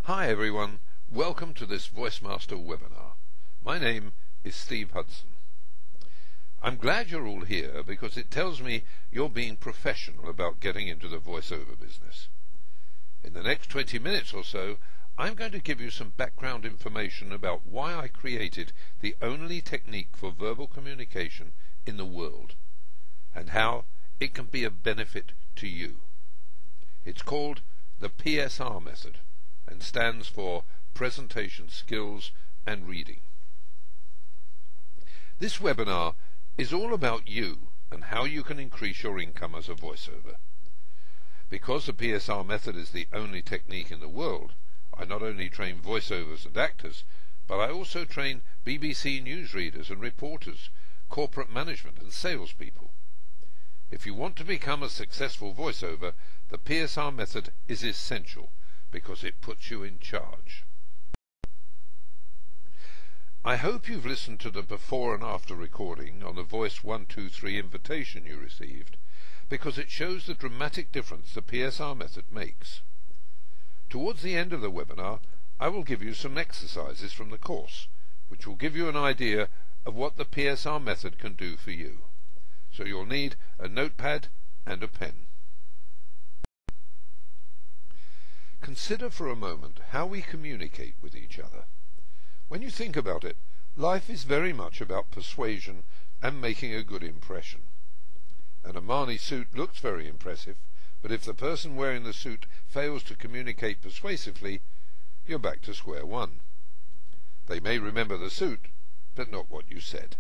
Hi everyone, welcome to this VoiceMaster webinar. My name is Steve Hudson. I'm glad you're all here because it tells me you're being professional about getting into the voiceover business. In the next 20 minutes or so, I'm going to give you some background information about why I created the only technique for verbal communication in the world, and how it can be of benefit to you. It's called the PSR Method, and stands for Presentation Skills and Reading. This webinar is all about you and how you can increase your income as a voiceover. Because the PSR Method is the only technique in the world, I not only train voiceovers and actors, but I also train BBC newsreaders and reporters, corporate management and salespeople. If you want to become a successful voiceover, the PSR Method is essential because it puts you in charge. I hope you've listened to the before and after recording on the Voice 123 invitation you received, because it shows the dramatic difference the PSR Method makes. Towards the end of the webinar, I will give you some exercises from the course, which will give you an idea of what the PSR Method can do for you. So you'll need a notepad and a pen. Consider for a moment how we communicate with each other. When you think about it, life is very much about persuasion and making a good impression. An Armani suit looks very impressive, but if the person wearing the suit fails to communicate persuasively, you're back to square one. They may remember the suit, but not what you said.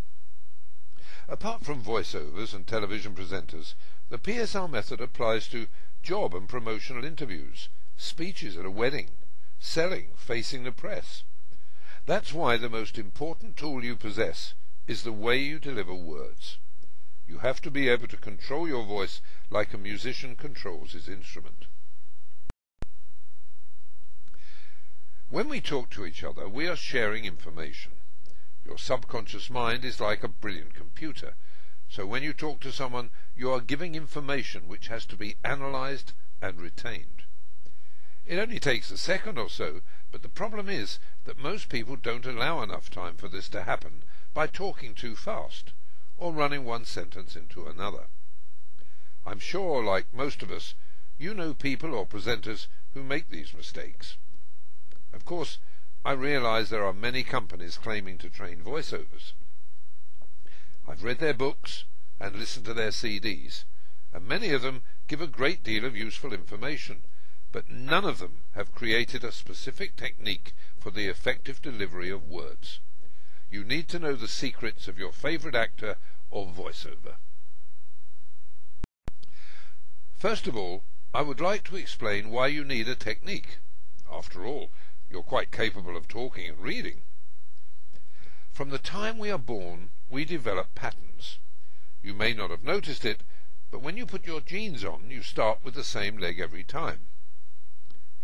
Apart from voiceovers and television presenters, the PSR Method applies to job and promotional interviews, speeches at a wedding, selling, facing the press. That's why the most important tool you possess is the way you deliver words. You have to be able to control your voice like a musician controls his instrument. When we talk to each other, we are sharing information. Your subconscious mind is like a brilliant computer, so when you talk to someone, you are giving information which has to be analyzed and retained. It only takes a second or so, but the problem is that most people don't allow enough time for this to happen by talking too fast, or running one sentence into another. I'm sure, like most of us, you know people or presenters who make these mistakes. Of course, I realize there are many companies claiming to train voiceovers. I've read their books and listened to their CDs, and many of them give a great deal of useful information, but none of them have created a specific technique for the effective delivery of words. You need to know the secrets of your favorite actor or voiceover. First of all, I would like to explain why you need a technique. After all, you're quite capable of talking and reading. From the time we are born, we develop patterns. You may not have noticed it, but when you put your jeans on, you start with the same leg every time.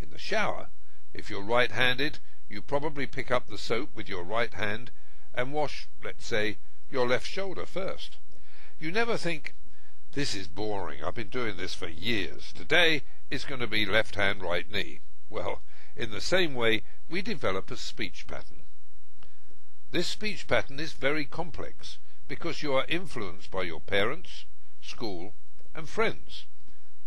In the shower, if you're right-handed, you probably pick up the soap with your right hand and wash, let's say, your left shoulder first. You never think, this is boring, I've been doing this for years. Today it's going to be left hand, right knee. Well, in the same way, we develop a speech pattern. This speech pattern is very complex because you are influenced by your parents, school, and friends.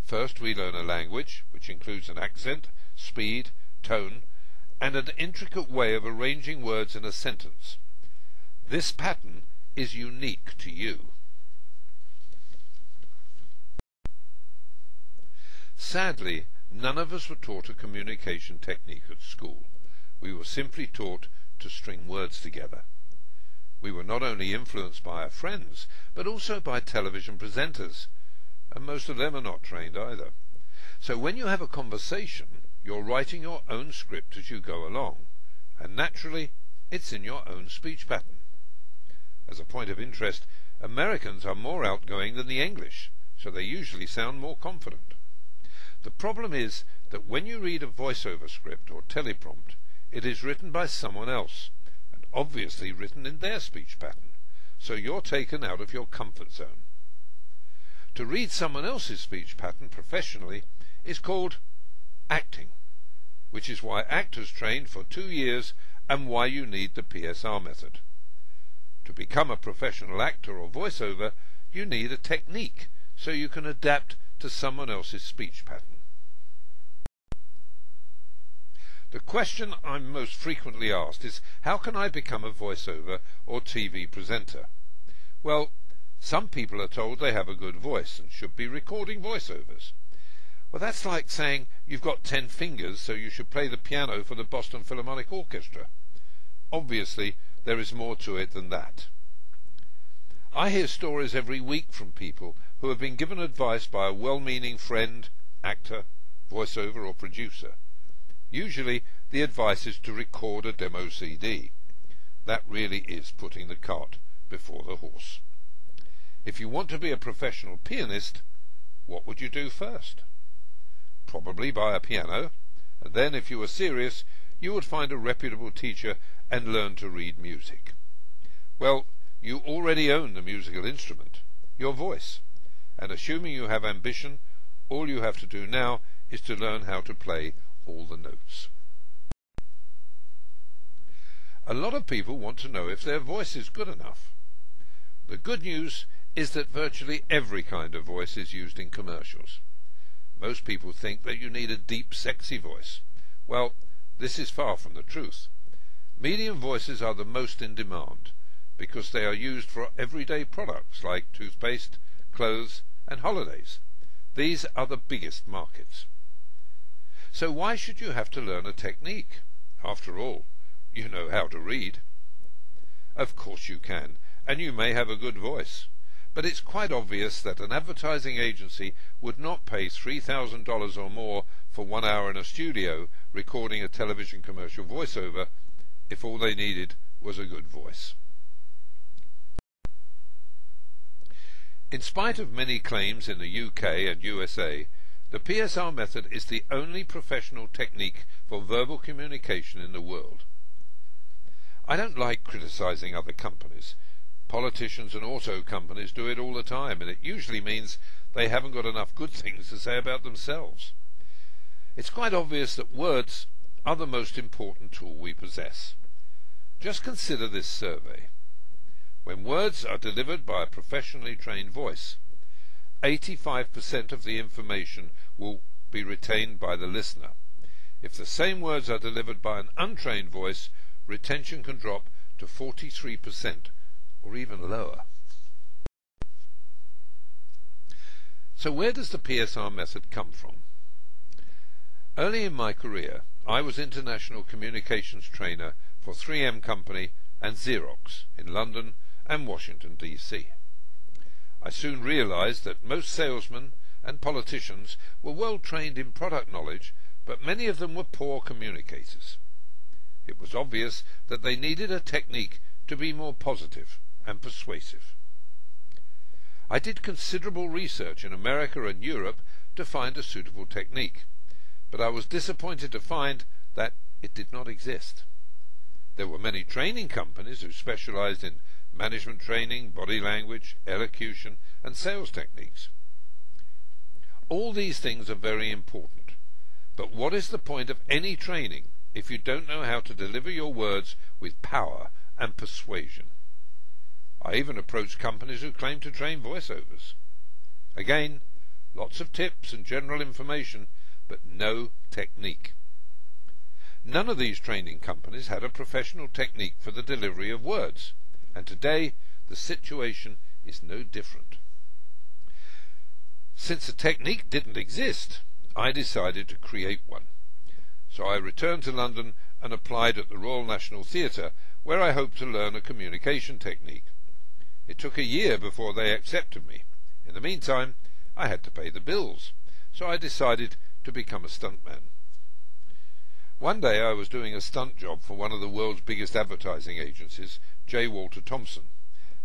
First we learn a language, which includes an accent, speed, tone, and an intricate way of arranging words in a sentence. This pattern is unique to you. Sadly, none of us were taught a communication technique at school. We were simply taught to string words together. We were not only influenced by our friends, but also by television presenters, and most of them are not trained either. So when you have a conversation, you're writing your own script as you go along, and naturally, it's in your own speech pattern. As a point of interest, Americans are more outgoing than the English, so they usually sound more confident. The problem is that when you read a voiceover script or teleprompt, it is written by someone else, and obviously written in their speech pattern, so you're taken out of your comfort zone. To read someone else's speech pattern professionally is called acting. which is why actors train for 2 years and why you need the PSR method. To become a professional actor or voiceover, you need a technique so you can adapt to someone else's speech pattern. The question I'm most frequently asked is, how can I become a voiceover or TV presenter? Well, some people are told they have a good voice and should be recording voiceovers. Well, that's like saying you've got 10 fingers, so you should play the piano for the Boston Philharmonic Orchestra. Obviously, there is more to it than that. I hear stories every week from people who have been given advice by a well-meaning friend, actor, voiceover or producer. Usually the advice is to record a demo CD. That really is putting the cart before the horse. If you want to be a professional pianist, what would you do first? Probably buy a piano, and then if you were serious, you would find a reputable teacher and learn to read music. Well, you already own the musical instrument, your voice, and assuming you have ambition, all you have to do now is to learn how to play all the notes. A lot of people want to know if their voice is good enough. The good news is that virtually every kind of voice is used in commercials. Most people think that you need a deep, sexy voice. Well, this is far from the truth. Medium voices are the most in demand because they are used for everyday products like toothpaste, clothes, and holidays. These are the biggest markets. So why should you have to learn a technique? After all, you know how to read. Of course you can, and you may have a good voice. But it's quite obvious that an advertising agency would not pay $3,000 or more for 1 hour in a studio recording a television commercial voiceover if all they needed was a good voice. In spite of many claims in the UK and USA, the PSR method is the only professional technique for verbal communication in the world. I don't like criticizing other companies. Politicians and auto companies do it all the time, and it usually means they haven't got enough good things to say about themselves. It's quite obvious that words are the most important tool we possess. Just consider this survey. When words are delivered by a professionally trained voice, 85% of the information will be retained by the listener. If the same words are delivered by an untrained voice, retention can drop to 43% or even lower. So where does the PSR method come from? Early in my career, I was international communications trainer for 3M Company and Xerox in London and Washington, D.C. I soon realized that most salesmen and politicians were well trained in product knowledge, but many of them were poor communicators. It was obvious that they needed a technique to be more positive and persuasive. I did considerable research in America and Europe to find a suitable technique, but I was disappointed to find that it did not exist. There were many training companies who specialized in management training, body language, elocution, and sales techniques. All these things are very important, but what is the point of any training if you don't know how to deliver your words with power and persuasion? I even approached companies who claim to train voiceovers. Again, lots of tips and general information, but no technique. None of these training companies had a professional technique for the delivery of words, and today the situation is no different. Since a technique didn't exist, I decided to create one. So I returned to London and applied at the Royal National Theatre, where I hoped to learn a communication technique. It took a year before they accepted me. In the meantime, I had to pay the bills, so I decided to become a stuntman. One day I was doing a stunt job for one of the world's biggest advertising agencies, J. Walter Thompson,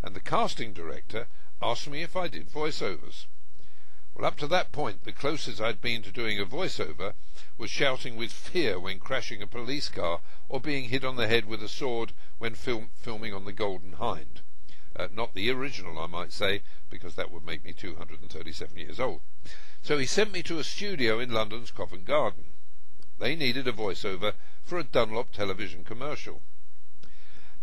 and the casting director asked me if I did voiceovers. Well, up to that point, the closest I'd been to doing a voiceover was shouting with fear when crashing a police car or being hit on the head with a sword when filming on the Golden Hind. Not the original, I might say, because that would make me 237 years old. So he sent me to a studio in London's Covent Garden. They needed a voiceover for a Dunlop television commercial.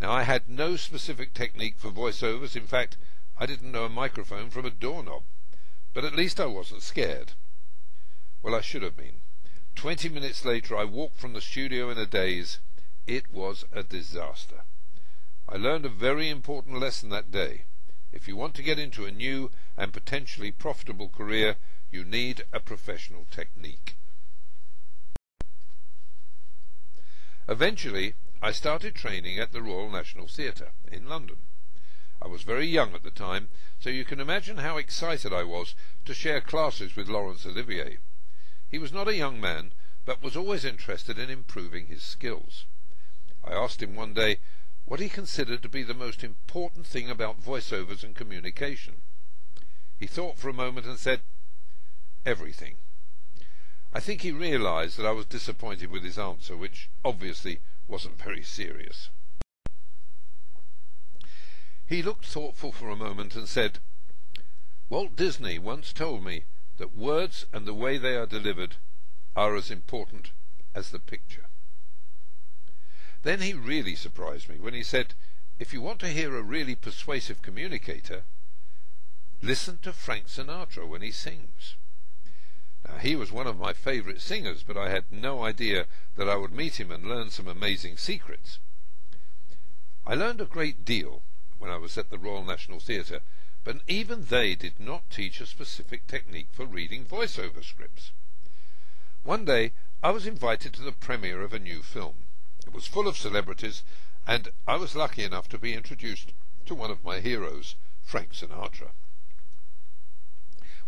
Now, I had no specific technique for voiceovers. In fact, I didn't know a microphone from a doorknob. But at least I wasn't scared. Well, I should have been. 20 minutes later, I walked from the studio in a daze. It was a disaster. I learned a very important lesson that day. If you want to get into a new and potentially profitable career, you need a professional technique. Eventually, I started training at the Royal National Theatre in London. I was very young at the time, so you can imagine how excited I was to share classes with Laurence Olivier. He was not a young man, but was always interested in improving his skills. I asked him one day what he considered to be the most important thing about voiceovers and communication. He thought for a moment and said, "Everything." I think he realized that I was disappointed with his answer, which obviously wasn't very serious. He looked thoughtful for a moment and said, "Walt Disney once told me that words and the way they are delivered are as important as the picture." Then he really surprised me when he said, "If you want to hear a really persuasive communicator, listen to Frank Sinatra when he sings." Now, he was one of my favourite singers, but I had no idea that I would meet him and learn some amazing secrets. I learned a great deal when I was at the Royal National Theatre, but even they did not teach a specific technique for reading voiceover scripts. One day, I was invited to the premiere of a new film. It was full of celebrities, and I was lucky enough to be introduced to one of my heroes, Frank Sinatra.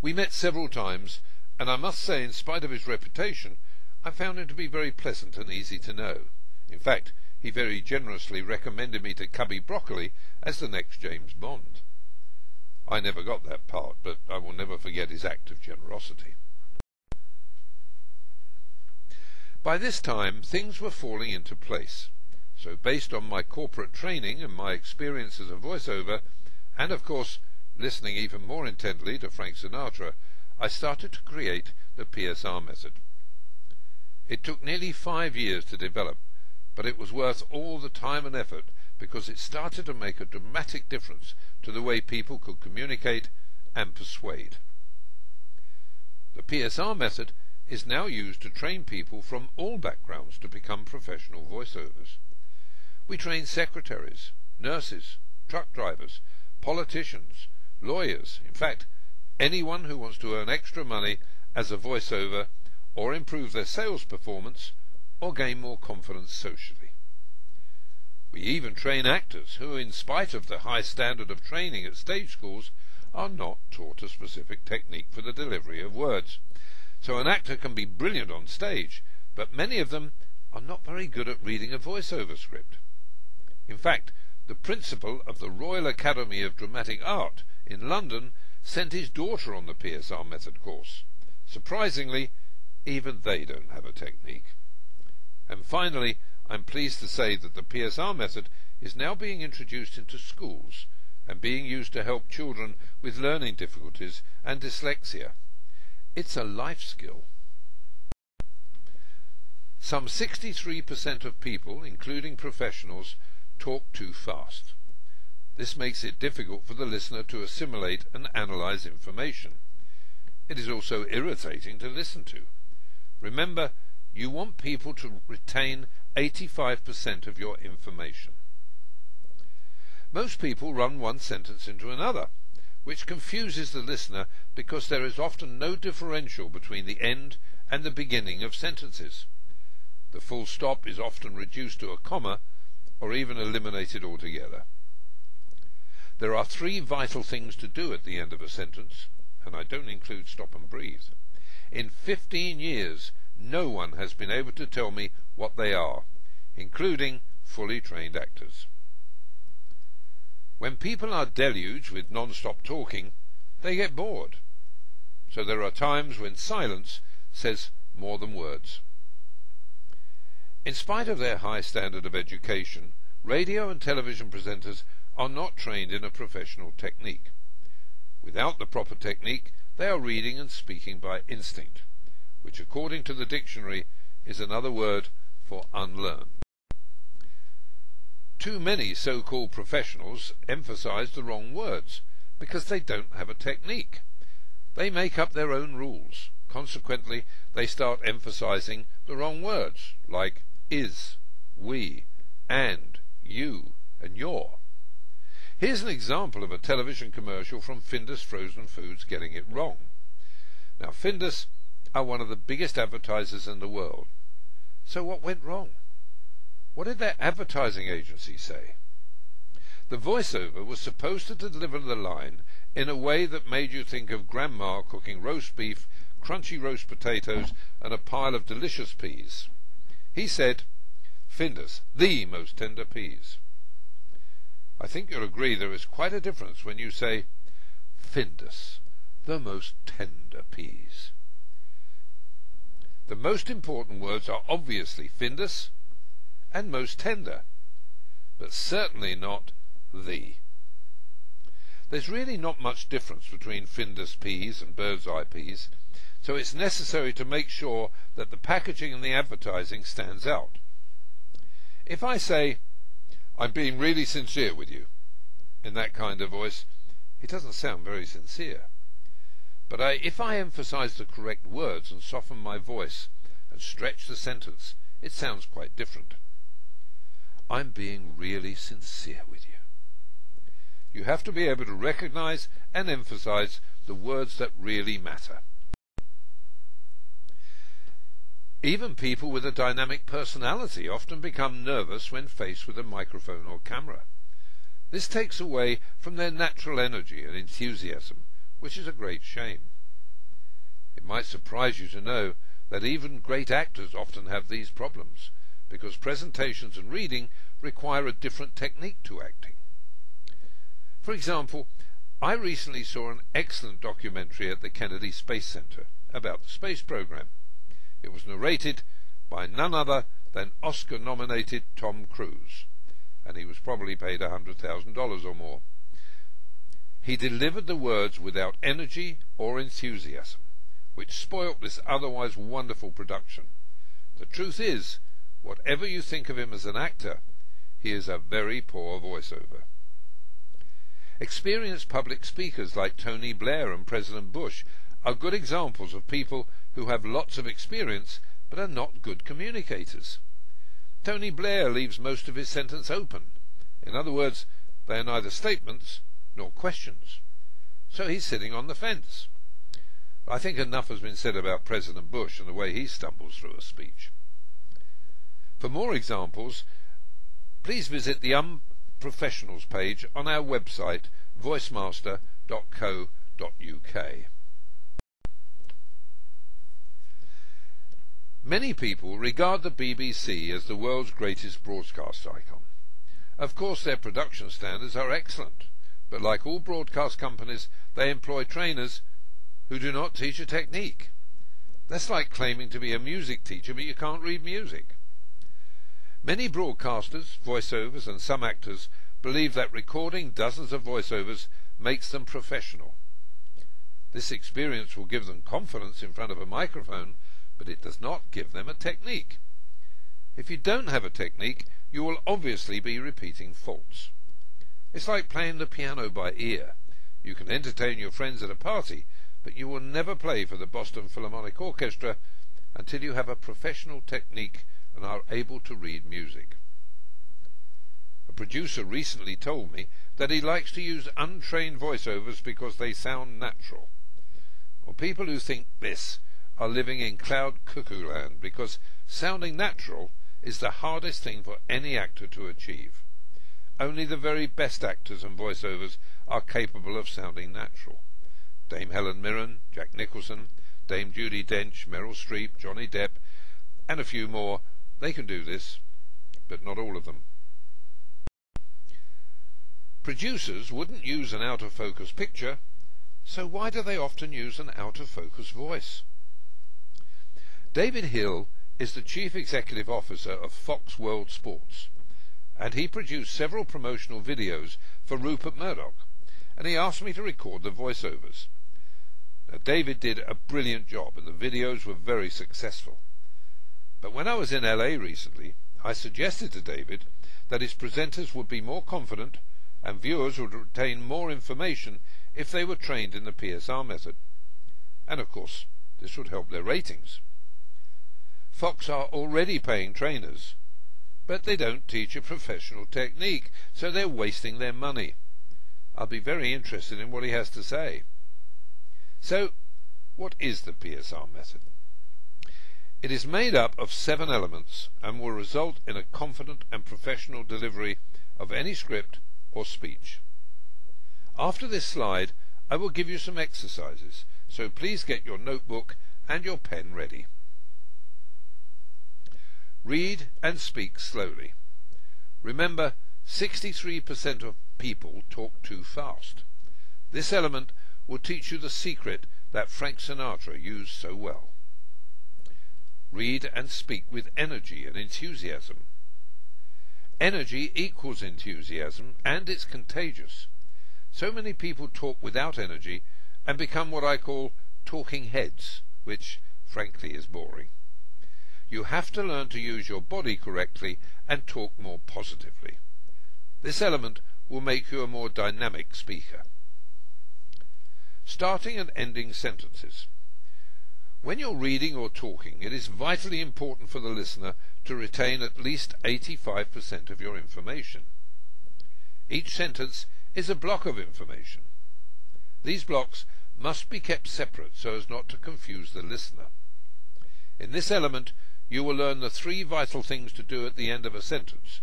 We met several times, and I must say, in spite of his reputation, I found him to be very pleasant and easy to know. In fact, he very generously recommended me to Cubby Broccoli as the next James Bond. I never got that part, but I will never forget his act of generosity. By this time, things were falling into place. So based on my corporate training and my experience as a voiceover, and of course listening even more intently to Frank Sinatra, I started to create the PSR method. It took nearly 5 years to develop, but it was worth all the time and effort because it started to make a dramatic difference to the way people could communicate and persuade. The PSR method is now used to train people from all backgrounds to become professional voiceovers. We train secretaries, nurses, truck drivers, politicians, lawyers, in fact, anyone who wants to earn extra money as a voiceover or improve their sales performance or gain more confidence socially. We even train actors who, in spite of the high standard of training at stage schools, are not taught a specific technique for the delivery of words. So an actor can be brilliant on stage, but many of them are not very good at reading a voiceover script. In fact, the principal of the Royal Academy of Dramatic Art in London sent his daughter on the PSR method course. Surprisingly, even they don't have a technique. And finally, I'm pleased to say that the PSR method is now being introduced into schools and being used to help children with learning difficulties and dyslexia. It's a life skill. Some 63% of people, including professionals, talk too fast. This makes it difficult for the listener to assimilate and analyze information. It is also irritating to listen to. Remember, you want people to retain 85% of your information. Most people run one sentence into another, which confuses the listener because there is often no differential between the end and the beginning of sentences. The full stop is often reduced to a comma or even eliminated altogether. There are 3 vital things to do at the end of a sentence, and I don't include stop and breathe. In 15 years, no one has been able to tell me what they are, including fully trained actors. When people are deluged with non-stop talking, they get bored. So there are times when silence says more than words. In spite of their high standard of education, radio and television presenters are not trained in a professional technique. Without the proper technique, they are reading and speaking by instinct, which according to the dictionary is another word for unlearned. Too many so-called professionals emphasize the wrong words because they don't have a technique. They make up their own rules. Consequently, they start emphasizing the wrong words, like is, we, and, you, and your. Here's an example of a television commercial from Findus Frozen Foods getting it wrong. Now, Findus are one of the biggest advertisers in the world. So what went wrong? What did their advertising agency say? The voiceover was supposed to deliver the line in a way that made you think of Grandma cooking roast beef, crunchy roast potatoes, and a pile of delicious peas. He said, Findus, the most tender peas. I think you'll agree there is quite a difference when you say, Findus, the most tender peas. The most important words are obviously Findus and most tender, but certainly not the. There's really not much difference between Findus peas and bird's eye peas, so it's necessary to make sure that the packaging and the advertising stands out. If I say, I'm being really sincere with you, in that kind of voice, it doesn't sound very sincere. But if I emphasize the correct words and soften my voice and stretch the sentence, it sounds quite different. I'm being really sincere with you. You have to be able to recognize and emphasize the words that really matter. Even people with a dynamic personality often become nervous when faced with a microphone or camera. This takes away from their natural energy and enthusiasm, which is a great shame. It might surprise you to know that even great actors often have these problems, because presentations and reading require a different technique to acting. For example, I recently saw an excellent documentary at the Kennedy Space Center about the space program. It was narrated by none other than Oscar-nominated Tom Cruise, and he was probably paid $100,000 or more. He delivered the words without energy or enthusiasm, which spoilt this otherwise wonderful production. The truth is, whatever you think of him as an actor, he is a very poor voiceover. Experienced public speakers like Tony Blair and President Bush are good examples of people who have lots of experience but are not good communicators. Tony Blair leaves most of his sentence open. In other words, they are neither statements nor questions. So he's sitting on the fence. I think enough has been said about President Bush and the way he stumbles through a speech. For more examples, please visit the Unprofessionals page on our website, voicemaster.co.uk. Many people regard the BBC as the world's greatest broadcast icon. Of course, their production standards are excellent, but like all broadcast companies, they employ trainers who do not teach a technique. That's like claiming to be a music teacher, but you can't read music. Many broadcasters, voiceovers, and some actors believe that recording dozens of voiceovers makes them professional. This experience will give them confidence in front of a microphone, but it does not give them a technique. If you don't have a technique, you will obviously be repeating faults. It's like playing the piano by ear. You can entertain your friends at a party, but you will never play for the Boston Philharmonic Orchestra until you have a professional technique and are able to read music. A producer recently told me that he likes to use untrained voiceovers because they sound natural. Well, people who think this are living in cloud cuckoo land, because sounding natural is the hardest thing for any actor to achieve. Only the very best actors and voiceovers are capable of sounding natural. Dame Helen Mirren, Jack Nicholson, Dame Judi Dench, Meryl Streep, Johnny Depp, and a few more, they can do this, but not all of them. Producers wouldn't use an out-of-focus picture, so why do they often use an out-of-focus voice? David Hill is the Chief Executive Officer of Fox World Sports, and he produced several promotional videos for Rupert Murdoch, and he asked me to record the voiceovers. Now, David did a brilliant job, and the videos were very successful. But when I was in LA recently, I suggested to David that his presenters would be more confident and viewers would retain more information if they were trained in the PSR method. And of course, this would help their ratings. Fox are already paying trainers, but they don't teach a professional technique, so they're wasting their money. I'll be very interested in what he has to say. So, what is the PSR method? It is made up of 7 elements and will result in a confident and professional delivery of any script or speech. After this slide, I will give you some exercises, so please get your notebook and your pen ready. Read and speak slowly. Remember, 63% of people talk too fast. This element will teach you the secret that Frank Sinatra used so well. Read and speak with energy and enthusiasm. Energy equals enthusiasm, and it's contagious. So many people talk without energy and become what I call talking heads, which frankly is boring. You have to learn to use your body correctly and talk more positively. This element will make you a more dynamic speaker. Starting and ending sentences. When you're reading or talking, it is vitally important for the listener to retain at least 85% of your information. Each sentence is a block of information. These blocks must be kept separate so as not to confuse the listener. In this element, you will learn the 3 vital things to do at the end of a sentence,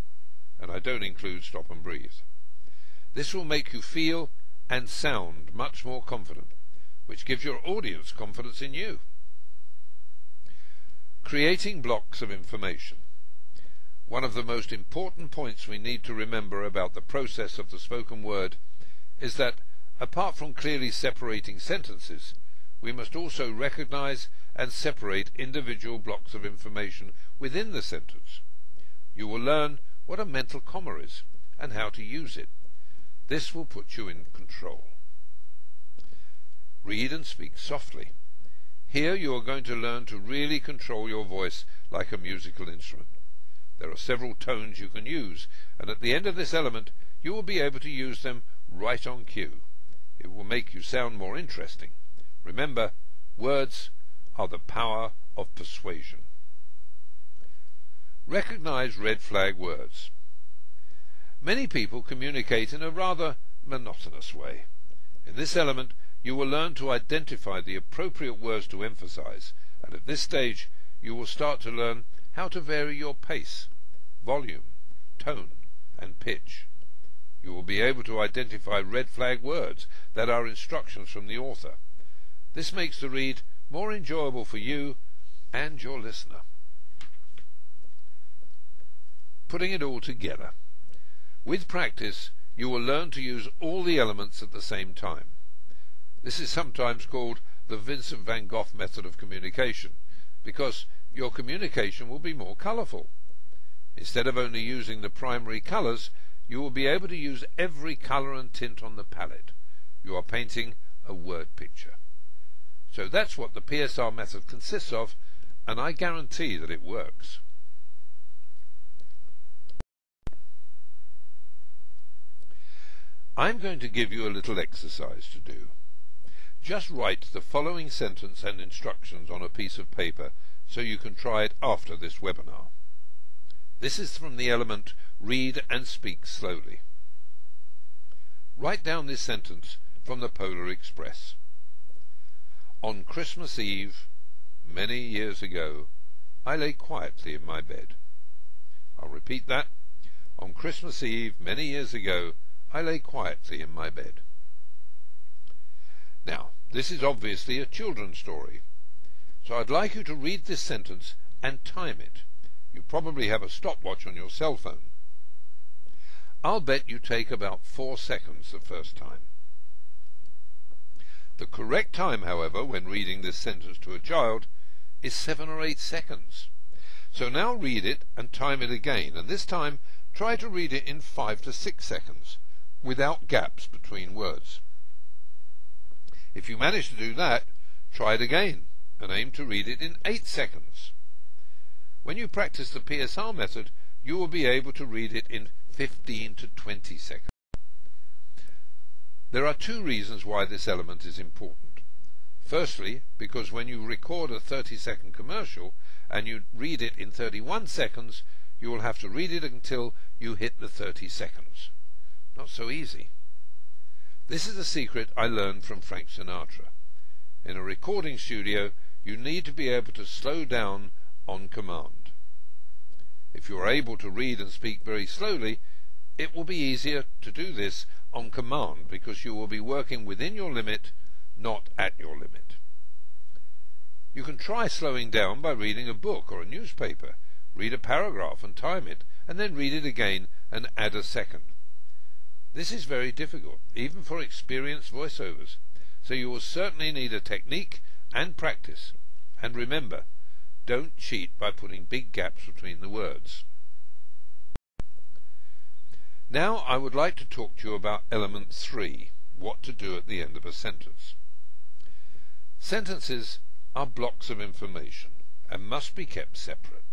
and I don't include stop and breathe. This will make you feel and sound much more confident, which gives your audience confidence in you. Creating blocks of information. One of the most important points we need to remember about the process of the spoken word is that, apart from clearly separating sentences, we must also recognize and separate individual blocks of information within the sentence. You will learn what a mental comma is and how to use it. This will put you in control. Read and speak softly. Here you are going to learn to really control your voice like a musical instrument. There are several tones you can use, and at the end of this element you will be able to use them right on cue. It will make you sound more interesting. Remember, words are the power of persuasion. Recognize red flag words. Many people communicate in a rather monotonous way. In this element, you will learn to identify the appropriate words to emphasize, and at this stage you will start to learn how to vary your pace, volume, tone, and pitch. You will be able to identify red flag words that are instructions from the author. This makes the read more enjoyable for you and your listener. Putting it all together. With practice, you will learn to use all the elements at the same time. This is sometimes called the Vincent van Gogh method of communication, because your communication will be more colourful. Instead of only using the primary colours, you will be able to use every colour and tint on the palette. You are painting a word picture. So that's what the PSR method consists of, and I guarantee that it works. I'm going to give you a little exercise to do. Just write the following sentence and instructions on a piece of paper so you can try it after this webinar. This is from the element Read and Speak Slowly. Write down this sentence from the Polar Express. On Christmas Eve, many years ago, I lay quietly in my bed. I'll repeat that. On Christmas Eve, many years ago, I lay quietly in my bed. Now, this is obviously a children's story, so I'd like you to read this sentence and time it. You probably have a stopwatch on your cell phone. I'll bet you take about 4 seconds the first time. The correct time, however, when reading this sentence to a child is 7 or 8 seconds. So now read it and time it again, and this time try to read it in 5 to 6 seconds, without gaps between words. If you manage to do that, try it again and aim to read it in 8 seconds. When you practice the PSR method, you will be able to read it in 15 to 20 seconds. There are two reasons why this element is important. Firstly, because when you record a 30-second commercial and you read it in 31 seconds, you will have to read it until you hit the 30 seconds. Not so easy. This is a secret I learned from Frank Sinatra. In a recording studio, you need to be able to slow down on command. If you are able to read and speak very slowly, it will be easier to do this on command because you will be working within your limit, not at your limit. You can try slowing down by reading a book or a newspaper. Read a paragraph and time it, and then read it again and add a second. This is very difficult, even for experienced voiceovers, so you will certainly need a technique and practice. And remember, don't cheat by putting big gaps between the words. Now I would like to talk to you about element 3, what to do at the end of a sentence. Sentences are blocks of information and must be kept separate.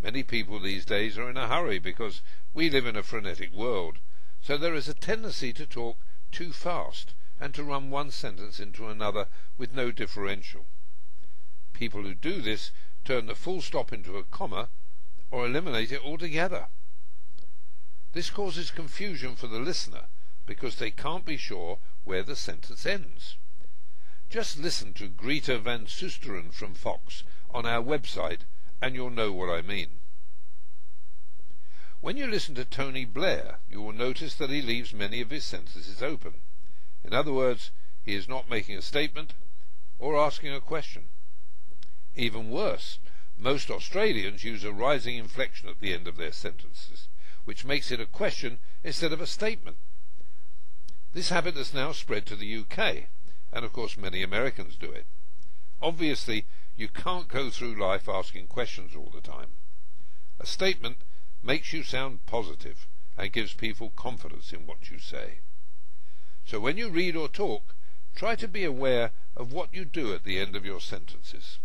Many people these days are in a hurry because we live in a frenetic world, so there is a tendency to talk too fast and to run one sentence into another with no differential. People who do this turn the full stop into a comma or eliminate it altogether. This causes confusion for the listener because they can't be sure where the sentence ends. Just listen to Greta Van Susteren from Fox on our website and you'll know what I mean. When you listen to Tony Blair, you will notice that he leaves many of his sentences open. In other words, he is not making a statement or asking a question. Even worse, most Australians use a rising inflection at the end of their sentences, which makes it a question instead of a statement. This habit has now spread to the UK, and of course many Americans do it. Obviously, you can't go through life asking questions all the time. A statement makes you sound positive and gives people confidence in what you say. So when you read or talk, try to be aware of what you do at the end of your sentences.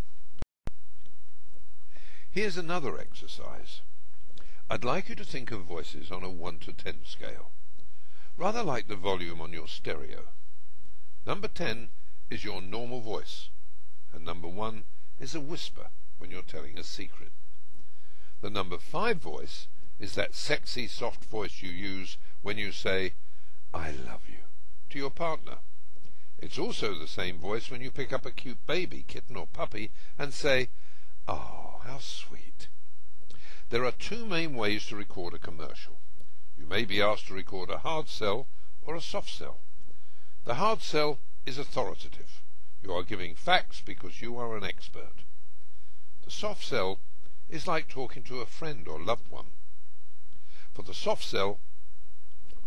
Here's another exercise. I'd like you to think of voices on a 1 to 10 scale, rather like the volume on your stereo. Number 10 is your normal voice, and number 1 is a whisper when you're telling a secret. The number 5 voice is that sexy, soft voice you use when you say, "I love you," to your partner. It's also the same voice when you pick up a cute baby, kitten or puppy and say, "Oh, how sweet." There are two main ways to record a commercial. You may be asked to record a hard sell or a soft sell. The hard sell is authoritative. You are giving facts because you are an expert. The soft sell is like talking to a friend or loved one. For the soft sell,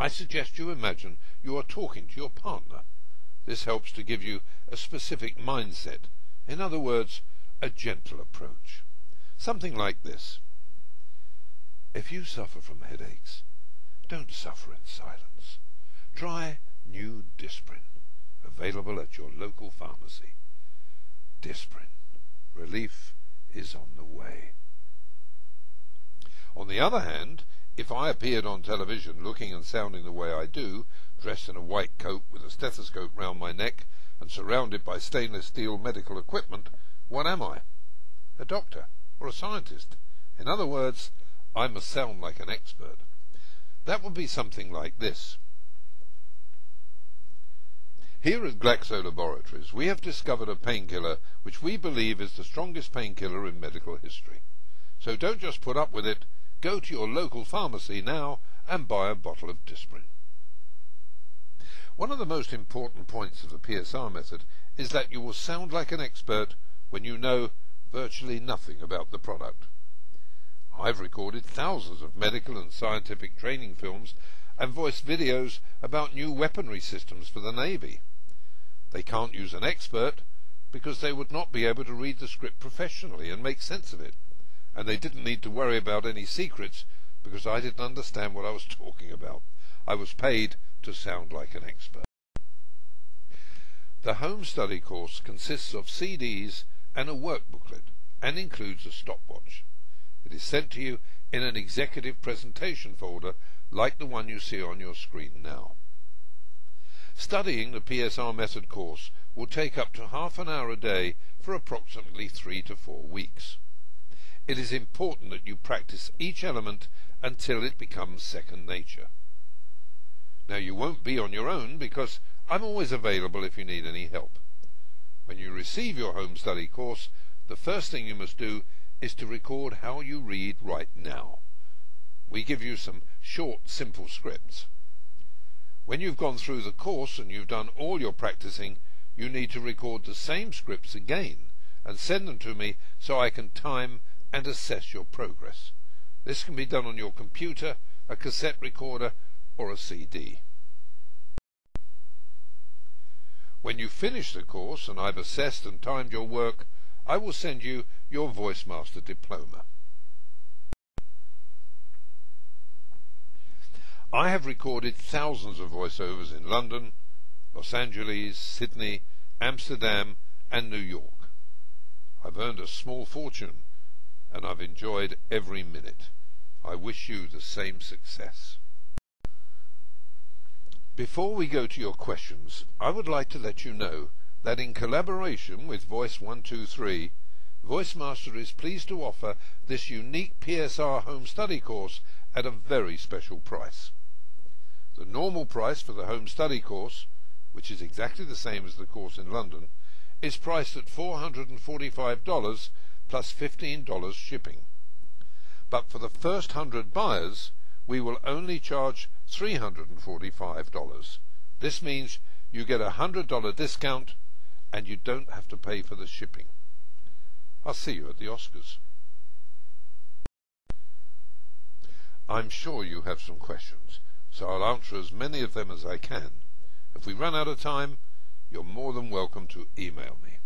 I suggest you imagine you are talking to your partner. This helps to give you a specific mindset. In other words, a gentle approach. Something like this. If you suffer from headaches, don't suffer in silence. Try new Disprin, available at your local pharmacy. Disprin. Relief is on the way. On the other hand, if I appeared on television looking and sounding the way I do, dressed in a white coat with a stethoscope round my neck and surrounded by stainless steel medical equipment, what am I? A doctor or a scientist? In other words, I must sound like an expert. That would be something like this. Here at Glaxo Laboratories, we have discovered a painkiller which we believe is the strongest painkiller in medical history. So don't just put up with it. Go to your local pharmacy now and buy a bottle of Disprin. One of the most important points of the PSR method is that you will sound like an expert when you know virtually nothing about the product. I've recorded thousands of medical and scientific training films and voiced videos about new weaponry systems for the Navy. They can't use an expert because they would not be able to read the script professionally and make sense of it, and they didn't need to worry about any secrets because I didn't understand what I was talking about. I was paid to sound like an expert. The home study course consists of CDs and a work booklet and includes a stopwatch. It is sent to you in an executive presentation folder like the one you see on your screen now. Studying the PSR Method course will take up to half an hour a day for approximately 3 to 4 weeks. It is important that you practice each element until it becomes second nature. Now, you won't be on your own because I'm always available if you need any help. When you receive your home study course, the first thing you must do is to record how you read right now. We give you some short, simple scripts. When you've gone through the course and you've done all your practicing, you need to record the same scripts again and send them to me so I can time and assess your progress. This can be done on your computer, a cassette recorder, or a CD. When you finish the course and I've assessed and timed your work, I will send you your VoiceMaster diploma. I have recorded thousands of voiceovers in London, Los Angeles, Sydney, Amsterdam, and New York. I've earned a small fortune, and I've enjoyed every minute. I wish you the same success. Before we go to your questions, I would like to let you know that in collaboration with Voice 123, VoiceMaster is pleased to offer this unique PSR home study course at a very special price. The normal price for the home study course, which is exactly the same as the course in London, is priced at $445 plus $15 shipping. But for the first 100 buyers, we will only charge $345. This means you get a $100 discount and you don't have to pay for the shipping. I'll see you at the Oscars. I'm sure you have some questions, so I'll answer as many of them as I can. If we run out of time, you're more than welcome to email me.